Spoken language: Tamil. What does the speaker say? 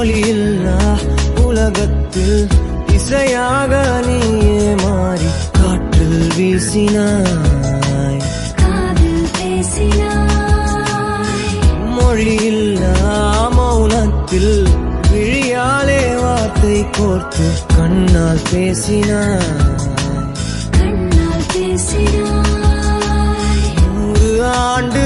மொழியில்லா உலகத்தில் இசையாக நீயே மாறி காற்றில் வீசினாய், காதில் பேசினாய். மொழியில்லா மௌனத்தில் விழியாலே வார்த்தை கோர்த்து கண்ணால் பேசினாய், கண்ணால் பேசினாய். 100 ஆண்டு